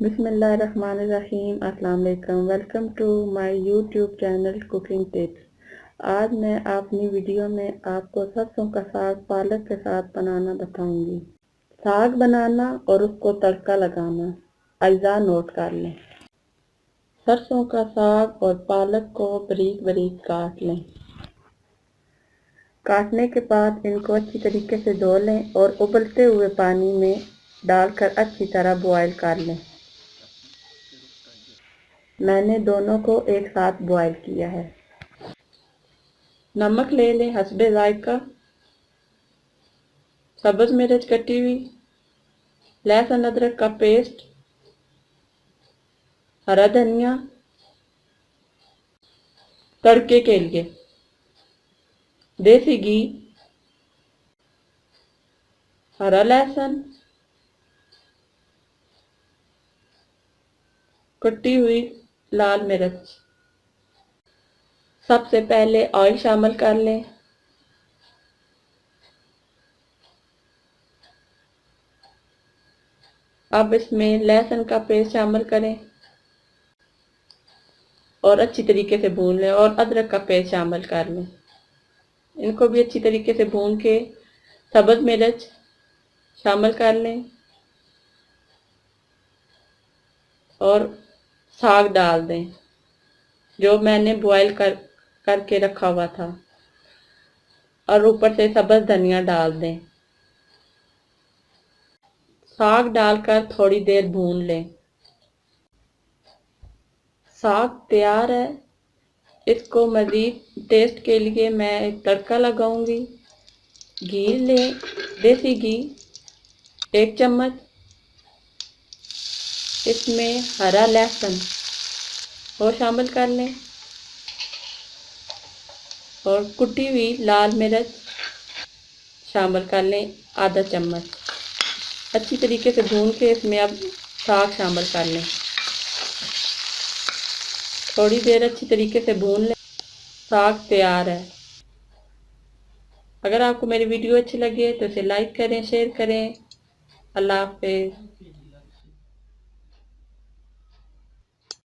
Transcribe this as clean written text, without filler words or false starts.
बिस्मिल्लाहिर्रहमानिर्रहीम। अस्सलाम वालेकुम। Welcome to my YouTube channel cooking tips. आज मैं अपनी वीडियो में आपको सरसों का साग पालक के साथ बनाना बताऊंगी। साग बनाना और उसको तड़का लगाना। अज्जा नोट कर लें। सरसों का साग और पालक को बारीक बारीक काट लें। काटने के बाद इनको अच्छी तरीके से धो लें और उबलते हुए पानी में डालकर अच्छी तरह बॉयल कर लें। मैंने दोनों को एक साथ बॉयल किया है। नमक ले लें हस्बे जायका, सब्ज मिर्च कटी हुई, लहसुन अदरक का पेस्ट, हरा धनिया। तड़के के लिए देसी घी, हरा लहसुन, कटी हुई लाल मिर्च। सबसे पहले ऑयल शामिल कर लें। अब इसमें लहसुन का पेस्ट शामिल करें और अच्छी तरीके से भून लें और अदरक का पेस्ट शामिल कर लें। इनको भी अच्छी तरीके से भून के सब्ज मिर्च शामिल कर लें और साग डाल दें जो मैंने बॉयल करके रखा हुआ था और ऊपर से सब्ज धनिया डाल दें। साग डालकर थोड़ी देर भून लें। साग तैयार है। इसको मज़ीद टेस्ट के लिए मैं एक तड़का लगाऊंगी। घी लें, देसी घी 1 चम्मच। इसमें हरा लहसुन वो शामिल कर लें और कुटी हुई लाल मिर्च शामिल कर लें आधा चम्मच। अच्छी तरीके से भून के इसमें अब साग शामिल कर लें। थोड़ी देर अच्छी तरीके से भून लें। साग तैयार है। अगर आपको मेरी वीडियो अच्छी लगे तो इसे लाइक करें, शेयर करें। अल्लाह हाफिज़।